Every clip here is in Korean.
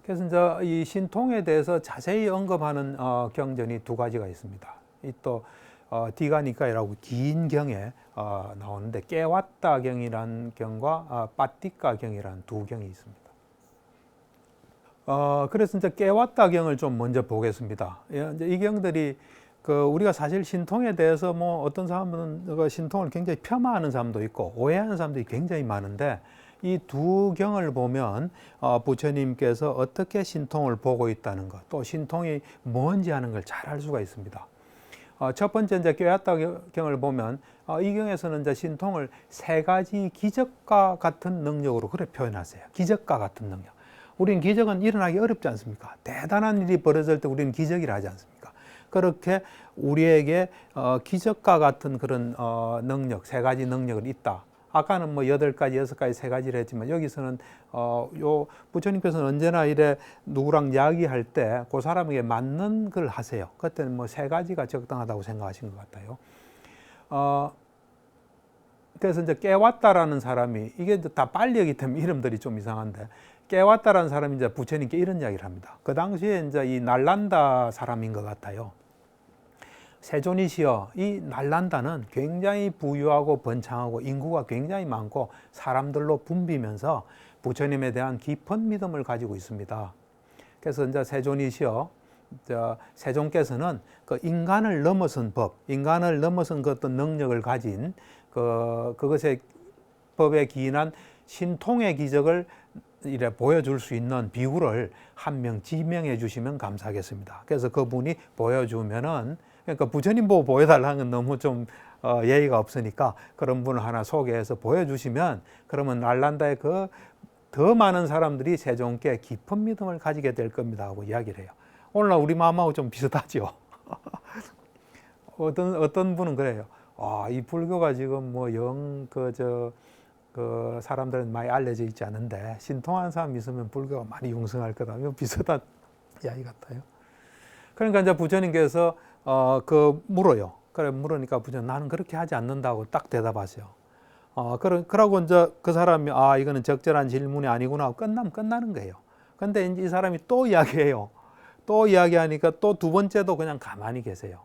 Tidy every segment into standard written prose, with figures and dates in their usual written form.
그래서 이제 이 신통에 대해서 자세히 언급하는 경전이 두 가지가 있습니다. 이 또 디가니까이라고 긴 경에 나오는데 깨왔다 경이라는 경과 빠띠까 경이라는 두 경이 있습니다. 그래서 이제 깨왔다 경을 좀 먼저 보겠습니다. 이제 이 경들이 우리가 사실 신통에 대해서 뭐 어떤 사람은 그 신통을 굉장히 폄하하는 사람도 있고 오해하는 사람들이 굉장히 많은데 이 두 경을 보면 부처님께서 어떻게 신통을 보고 있다는 것, 또 신통이 뭔지 하는 걸 잘 알 수가 있습니다. 첫 번째 이제 깨왔다 경을 보면 이 경에서는 이제 신통을 세 가지 기적과 같은 능력으로 그렇게 표현하세요. 기적과 같은 능력. 우리는 기적은 일어나기 어렵지 않습니까? 대단한 일이 벌어질 때 우리는 기적이라 하지 않습니까? 그렇게 우리에게 기적과 같은 그런 능력, 세 가지 능력을 있다. 아까는 뭐 8가지, 6가지, 3가지를 했지만 여기서는 요 부처님께서는 언제나 이래 누구랑 이야기할 때 그 사람에게 맞는 걸 하세요. 그때는 뭐 3가지가 적당하다고 생각하신 것 같아요. 그래서 이제 깨왔다라는 사람이 이게 다 빨리이기 때문에 이름들이 좀 이상한데 깨왔다라는 사람이 이제 부처님께 이런 이야기를 합니다. 그 당시에 이제 이 날란다 사람인 것 같아요. 세존이시여, 이 날란다는 굉장히 부유하고 번창하고 인구가 굉장히 많고 사람들로 붐비면서 부처님에 대한 깊은 믿음을 가지고 있습니다. 그래서 이제 세존이시여, 세존께서는 그 인간을 넘어선 법, 인간을 넘어선 그 어떤 능력을 가진 그것의 법에 기인한 신통의 기적을 이래 보여줄 수 있는 비구를 한 명 지명해 주시면 감사하겠습니다. 그래서 그분이 보여주면은, 그러니까 부처님 보고 보여달라는 건 너무 좀 예의가 없으니까 그런 분을 하나 소개해서 보여주시면 그러면 날란다의 그 더 많은 사람들이 세존께 깊은 믿음을 가지게 될 겁니다 하고 이야기를 해요. 오늘날 우리 마음하고 좀 비슷하죠. 어떤 분은 그래요. 이 불교가 지금 뭐 그 사람들은 많이 알려져 있지 않은데 신통한 사람이 있으면 불교가 많이 융성할 거다. 이거 비슷한 이야기 같아요. 그러니까 이제 부처님께서 물어요. 그래 물으니까 부처님 나는 그렇게 하지 않는다고 딱 대답하세요. 그러고 이제 그 사람이 이거는 적절한 질문이 아니구나 하고 끝나면 끝나는 거예요. 근데 이제 이 사람이 또 이야기해요. 또 이야기하니까 또 두 번째도 그냥 가만히 계세요.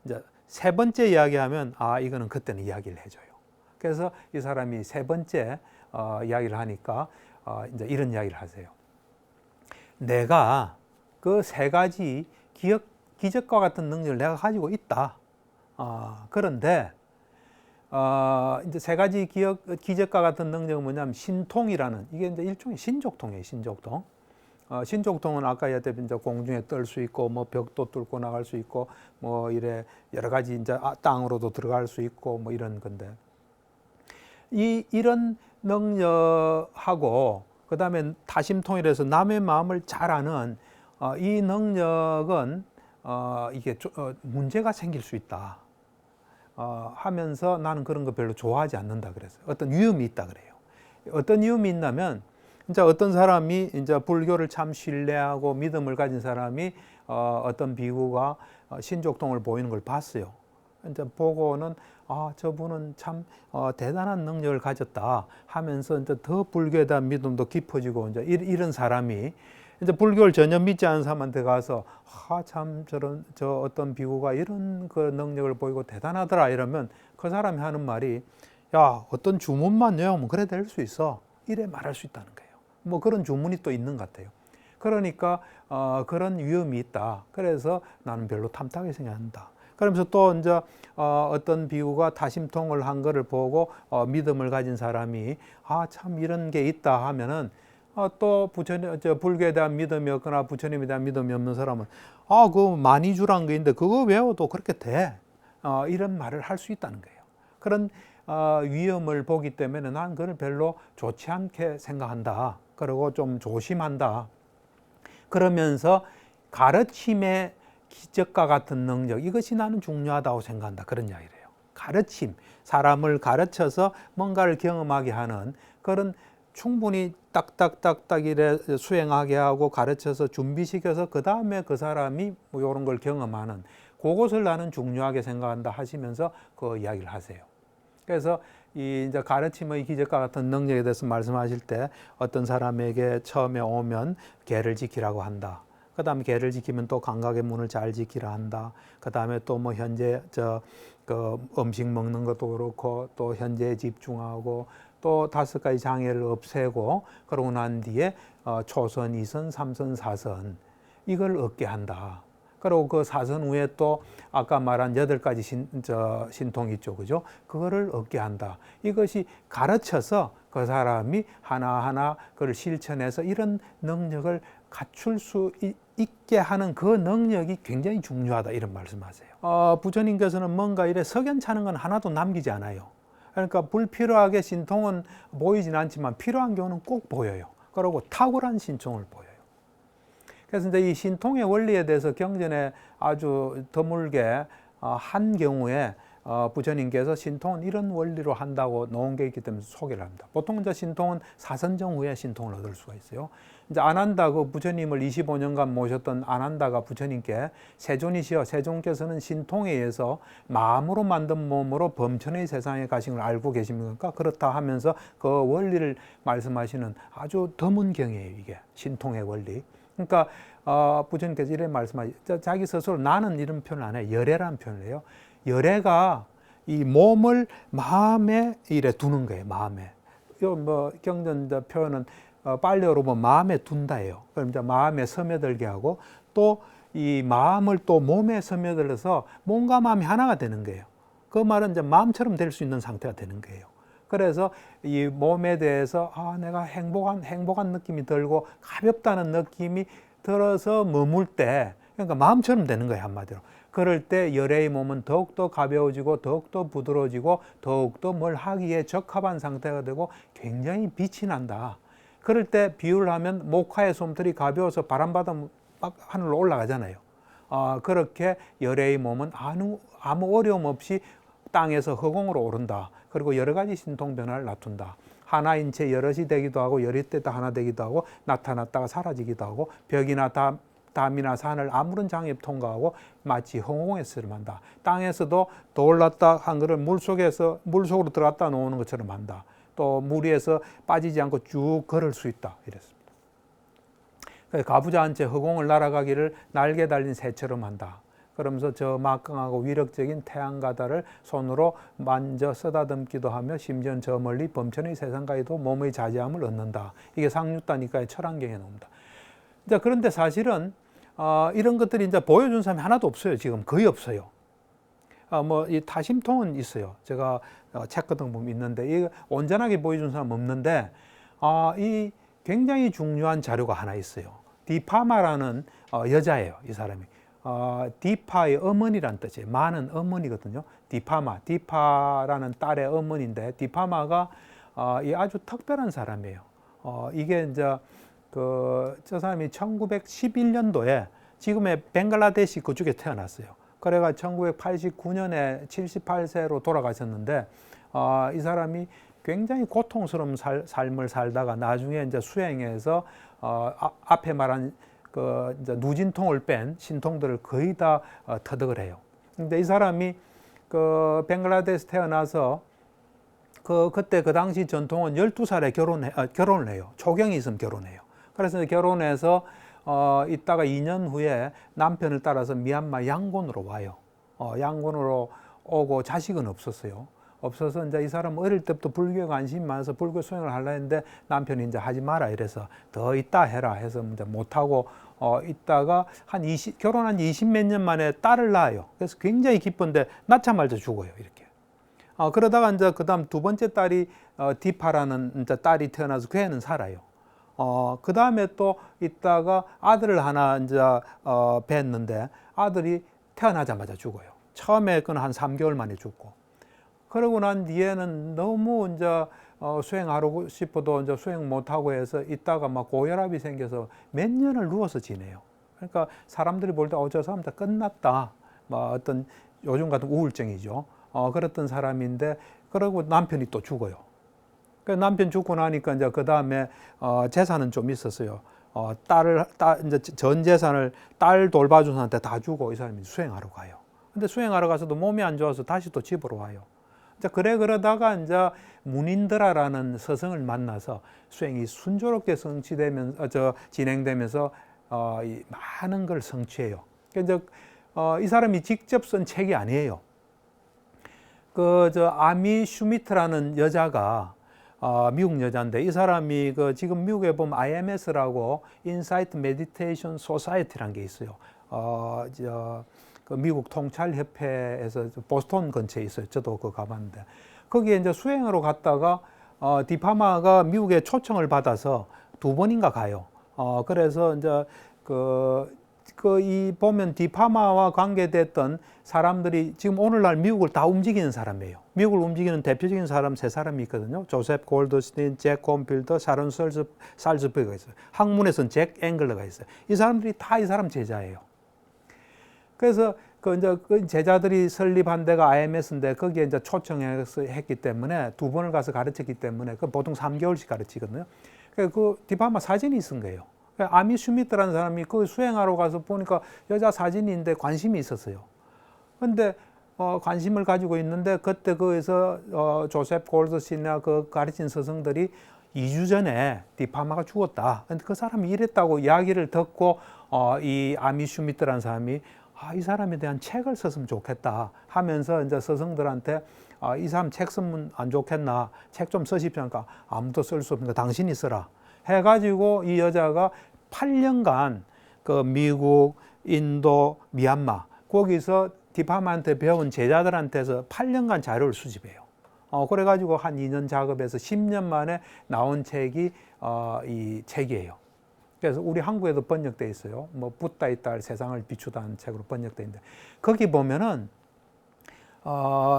이제 세 번째 이야기하면 이거는 그때는 이야기를 해줘요. 그래서 이 사람이 세 번째 이야기를 하니까 이제 이런 이야기를 하세요. 내가 그 세 가지 기적과 같은 능력을 내가 가지고 있다. 그런데 이제 세 가지 기적과 같은 능력은 뭐냐면 신통이라는 이게 이제 일종의 신족통이에요. 신족통. 신족통은 아까 얘기했듯이 이제 공중에 뜰 수 있고 뭐 벽도 뚫고 나갈 수 있고 뭐 이래 여러 가지 이제 땅으로도 들어갈 수 있고 뭐 이런 건데 이런 능력하고 그다음에 다심통이라서 남의 마음을 잘 아는 이 능력은 이게 문제가 생길 수 있다. 하면서 나는 그런 거 별로 좋아하지 않는다 그랬어요. 어떤 위험이 있다 그래요. 어떤 위험이 있냐면 이제 어떤 사람이 이제 불교를 참 신뢰하고 믿음을 가진 사람이 어떤 비구가 신족통을 보이는 걸 봤어요. 이제 보고는 저분은 참 대단한 능력을 가졌다 하면서 이제 더 불교에 대한 믿음도 깊어지고 이제 이런 사람이 이제 불교를 전혀 믿지 않은 사람한테 가서 참 저 어떤 비구가 이런 그 능력을 보이고 대단하더라 이러면 그 사람이 하는 말이 야 어떤 주문만 외우면 그래 될 수 있어 이래 말할 수 있다는 거예요. 뭐 그런 주문이 또 있는 것 같아요. 그러니까 그런 위험이 있다. 그래서 나는 별로 탐탁하게 생각한다. 그러면서 또 이제 어떤 비구가 다심통을 한 거를 보고 믿음을 가진 사람이 참 이런 게 있다 하면은 또 불교에 대한 믿음이 없거나 부처님에 대한 믿음이 없는 사람은 그거 많이 주란 게 있는데 그거 외워도 그렇게 돼. 이런 말을 할 수 있다는 거예요. 그런 위험을 보기 때문에 난 그걸 별로 좋지 않게 생각한다. 그리고 좀 조심한다. 그러면서 가르침의 기적과 같은 능력 이것이 나는 중요하다고 생각한다. 그런 이야기를 해요. 가르침, 사람을 가르쳐서 뭔가를 경험하게 하는 그런 충분히 딱딱딱딱 이래 수행하게 하고 가르쳐서 준비시켜서 그 다음에 그 사람이 뭐 이런 걸 경험하는 그것을 나는 중요하게 생각한다 하시면서 그 이야기를 하세요. 그래서 이 이제 가르침의 기적과 같은 능력에 대해서 말씀하실 때 어떤 사람에게 처음에 오면 계를 지키라고 한다. 그 다음에 계를 지키면 또 감각의 문을 잘 지키라 한다. 그 다음에 또 뭐 현재 그 음식 먹는 것도 그렇고 또 현재에 집중하고 또 5가지 장애를 없애고 그러고 난 뒤에 초선, 2선, 3선, 4선 이걸 얻게 한다. 그리고 그 4선 후에 또 아까 말한 8가지 신통이 있죠. 그죠? 그거를 얻게 한다. 이것이 가르쳐서 그 사람이 하나하나 그걸 실천해서 이런 능력을 갖출 수 있게 하는 그 능력이 굉장히 중요하다. 이런 말씀하세요. 부처님께서는 뭔가 이래 석연찮은 건 하나도 남기지 않아요. 그러니까 불필요하게 신통은 보이진 않지만 필요한 경우는 꼭 보여요. 그리고 탁월한 신통을 보여요. 그래서 이제 이 신통의 원리에 대해서 경전에 아주 드물게 한 경우에 부처님께서 신통은 이런 원리로 한다고 놓은 게 있기 때문에 소개를 합니다. 보통 이제 신통은 사선정 후에 신통을 얻을 수가 있어요. 이제 아난다 그 부처님을 25년간 모셨던 아난다가 부처님께 세존이시여 세존께서는 신통에 의해서 마음으로 만든 몸으로 범천의 세상에 가신 걸 알고 계십니까? 그렇다 하면서 그 원리를 말씀하시는 아주 드문 경이에요. 이게 신통의 원리. 그러니까 부처님께서 이런 말씀하시죠. 자기 스스로 나는 이런 표현을 안 해요. 열애라는 표현을 해요. 열애가 이 몸을 마음에 이래 두는 거예요. 마음에. 뭐 경전 표현은 빨리어로 보면 마음에 둔다예요. 그럼 이제 마음에 스며들게 하고 또 이 마음을 또 몸에 스며들어서 몸과 마음이 하나가 되는 거예요. 그 말은 이제 마음처럼 될 수 있는 상태가 되는 거예요. 그래서 이 몸에 대해서 내가 행복한 느낌이 들고 가볍다는 느낌이 들어서 머물 때 그러니까 마음처럼 되는 거예요. 한마디로. 그럴 때 열애의 몸은 더욱더 가벼워지고 더욱더 부드러워지고 더욱더 뭘 하기에 적합한 상태가 되고 굉장히 빛이 난다. 그럴 때 비유를 하면 목화의 솜털이 가벼워서 바람 받으면 막 하늘로 올라가잖아요. 그렇게 열애의 몸은 아무 어려움 없이 땅에서 허공으로 오른다. 그리고 여러 가지 신통 변화를 나툰다. 하나인 채 여럿이 되기도 하고 여럿 때도 하나 되기도 하고 나타났다가 사라지기도 하고 벽이나 담이나 산을 아무런 장애 없이 통과하고 마치 허공에서처럼 한다. 땅에서도 떠올랐다 한 것을 물속으로 들어갔다 놓는 것처럼 한다. 또 물 위에서 빠지지 않고 쭉 걸을 수 있다. 이랬습니다. 가부좌한 채 허공을 날아가기를 날개 달린 새처럼 한다. 그러면서 저 막강하고 위력적인 태양가다를 손으로 만져 쓰다듬기도 하며 심지어는 저 멀리 범천의 세상까지도 몸의 자제함을 얻는다. 이게 상육다니까의 철안경에 나옵니다. 이제 그런데 사실은 이런 것들이 이제 보여준 사람이 하나도 없어요. 지금 거의 없어요. 뭐 이 타심통은 있어요. 제가 책 같은 거 보면 있는데 이 온전하게 보여준 사람 없는데 이 굉장히 중요한 자료가 하나 있어요. 디파마라는 여자예요. 이 사람이. 디파의 어머니란 뜻이에요. 마는 어머니거든요. 디파라는 딸의 어머니인데 디파마가 이 아주 특별한 사람이에요. 이게 이제 저 사람이 1911년도에 지금의 벵글라데시 그쪽에 태어났어요. 그래가 1989년에 78세로 돌아가셨는데 이 사람이 굉장히 고통스러운 삶을 살다가 나중에 이제 수행해서 앞에 말한 이제 누진통을 뺀 신통들을 거의 다 터득을 해요. 근데 이 사람이 벵글라데시 태어나서 그때 그 당시 전통은 12살에 결혼을 해요. 초경이 있으면 결혼해요. 그래서 결혼해서 있다가 2년 후에 남편을 따라서 미얀마 양곤으로 와요. 양곤으로 오고 자식은 없었어요. 없어서 이제 이 사람은 어릴 때부터 불교에 관심이 많아서 불교 수행을 하려 했는데 남편이 이제 하지 마라 이래서 더 있다 해라 해서 이제 못하고 있다가 결혼한 지 20몇 년 만에 딸을 낳아요. 그래서 굉장히 기쁜데 낳자마자 죽어요. 이렇게. 그러다가 이제 그 다음 두 번째 딸이 디파라는 이제 딸이 태어나서 그 애는 살아요. 그 다음에 또 있다가 아들을 하나 이제 뵀는데 아들이 태어나자마자 죽어요. 처음에 그는 한 3개월 만에 죽고. 그러고 난 뒤에는 너무 이제 수행하고 싶어도 이제 수행 못하고 해서 있다가 막 고혈압이 생겨서 몇 년을 누워서 지내요. 그러니까 사람들이 볼 때 저 사람 다 끝났다. 뭐 어떤 요즘 같은 우울증이죠. 그랬던 사람인데 그러고 남편이 또 죽어요. 남편 죽고 나니까 이제 그 다음에 재산은 좀 있었어요. 이제 전 재산을 딸 돌봐준 사람한테 다 주고 이 사람이 수행하러 가요. 근데 수행하러 가서도 몸이 안 좋아서 다시 또 집으로 와요. 그러다가 이제 문인드라라는 서성을 만나서 수행이 순조롭게 진행되면서 이 많은 걸 성취해요. 그래서 이 사람이 직접 쓴 책이 아니에요. 아미 슈미트라는 여자가 미국 여자인데, 이 사람이 지금 미국에 보면 IMS라고 Insight Meditation Society라는 게 있어요. 미국 통찰협회에서 보스턴 근처에 있어요. 저도 가봤는데, 거기에 이제 수행으로 갔다가 디파마가 미국에 초청을 받아서 2번인가 가요. 그래서 이제 이 보면 디파마와 관계됐던 사람들이 지금 오늘날 미국을 다 움직이는 사람이에요. 미국을 움직이는 대표적인 사람 3사람이 있거든요. 조셉 골드스틴, 잭 홈필더, 샤론 살즈버그가 있어요. 학문에서는 잭 앵글러가 있어요. 이 사람들이 다 이 사람 제자예요. 그래서 이제 제자들이 설립한 데가 IMS인데, 거기에 이제 초청해서 했기 때문에 2번을 가서 가르쳤기 때문에 보통 3개월씩 가르치거든요. 그 디파마 사진이 있은 거예요. 아미 슈미트라는 사람이 그 수행하러 가서 보니까 여자 사진인데 관심이 있었어요. 근데 관심을 가지고 있는데, 그때 거기서 조셉 골드스틴이나 가르친 스승들이 2주 전에 디파마가 죽었다. 근데 그 사람이 이랬다고 이야기를 듣고 이 아미 슈미트라는 사람이 이 사람에 대한 책을 썼으면 좋겠다 하면서 이제 스승들한테 이 사람 책 쓰면 안 좋겠나, 책 좀 쓰십시오. 하니까 아무도 쓸 수 없으니까 당신이 쓰라 해가지고, 이 여자가 8년간 미국, 인도, 미얀마 거기서 디파마한테 배운 제자들한테서 8년간 자료를 수집해요. 그래가지고 한 2년 작업해서 10년 만에 나온 책이 이 책이에요. 그래서 우리 한국에도 번역돼 있어요. 뭐 붓다의 딸 세상을 비추다는 책으로 번역돼 있는데, 거기 보면은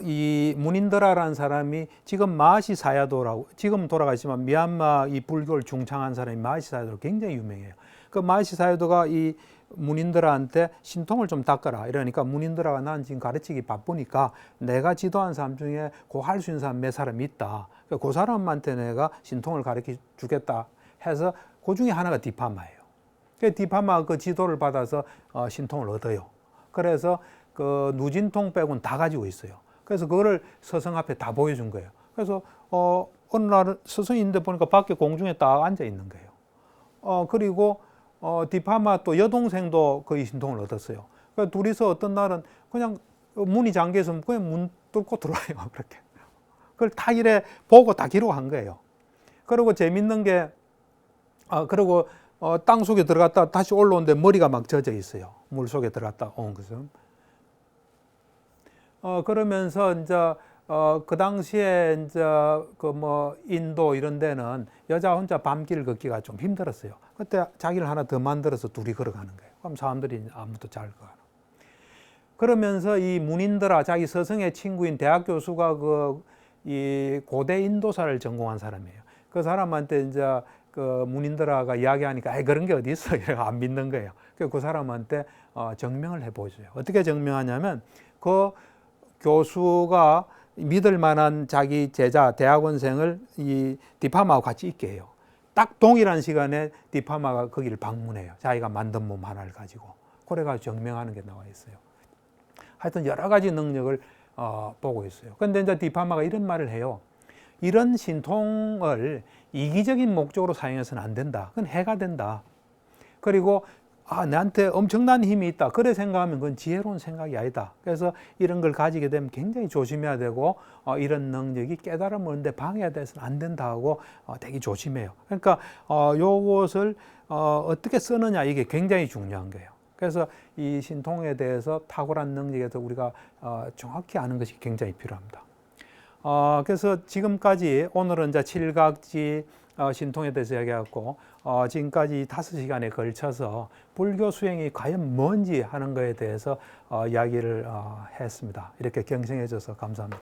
이 무닌드라라는 사람이 지금 마하시 사야도라고, 지금 돌아가시지만 미얀마 이 불교를 중창한 사람이 마하시 사야도 굉장히 유명해요. 그 마하시 사야도가 이 무닌드라한테 신통을 좀 닦아라 이러니까, 무닌드라가 난 지금 가르치기 바쁘니까 내가 지도한 사람 중에 그 할 수 있는 사람 몇 사람이 있다. 그 사람한테 내가 신통을 가르쳐 주겠다 해서 그 중에 하나가 디파마예요. 그 디파마 그 지도를 받아서 신통을 얻어요. 그래서 그 누진통 빼고는 다 가지고 있어요. 그래서 그거를 스승 앞에 다 보여준 거예요. 그래서 어느 날 스승이 있는데 보니까 밖에 공중에 딱 앉아 있는 거예요. 그리고 디파마 또 여동생도 거의 신통을 얻었어요. 그러니까 둘이서 어떤 날은 그냥 문이 잠겨 있으면 그냥 문 뚫고 들어와요. 그렇게. 그걸 다 이래 보고 다 기록한 거예요. 그리고 재밌는 게 그리고 땅 속에 들어갔다 다시 올라오는데 머리가 막 젖어 있어요. 물 속에 들어갔다 온 것은. 그러면서 이제 그 당시에 이제 인도 이런 데는 여자 혼자 밤길 걷기가 좀 힘들었어요. 그때 자기를 하나 더 만들어서 둘이 걸어가는 거예요. 그럼 사람들이 아무도 잘 걸어. 그러면서 이 문인드라, 자기 스승의 친구인 대학 교수가 이 고대 인도사를 전공한 사람이에요. 그 사람한테 이제 문인드라가 이야기하니까 그런 게 어디 있어? 이래가 안 믿는 거예요. 그래서 그 사람한테 증명을 해 보여줘요. 어떻게 증명하냐면, 그 교수가 믿을 만한 자기 제자 대학원생을 이 디파마하고 같이 있게 해요. 딱 동일한 시간에 디파마가 거기를 방문해요. 자기가 만든 몸 하나를 가지고. 그래가지고 증명하는 게 나와 있어요. 하여튼 여러 가지 능력을 보고 있어요. 근데 이제 디파마가 이런 말을 해요. 이런 신통을 이기적인 목적으로 사용해서는 안 된다. 그건 해가 된다. 그리고 나한테 엄청난 힘이 있다. 그래 생각하면 그건 지혜로운 생각이 아니다. 그래서 이런 걸 가지게 되면 굉장히 조심해야 되고, 이런 능력이 깨달음을 얻는데 방해가 돼서는 안 된다 하고 되게 조심해요. 그러니까 요것을 어떻게 쓰느냐, 이게 굉장히 중요한 거예요. 그래서 이 신통에 대해서 탁월한 능력에 대해서 우리가 정확히 아는 것이 굉장히 필요합니다. 그래서 지금까지 오늘은 이제 칠각지 신통에 대해서 이야기했고, 지금까지 5시간에 걸쳐서 불교 수행이 과연 뭔지 하는 것에 대해서 이야기를 했습니다. 이렇게 경청해 주셔서 감사합니다.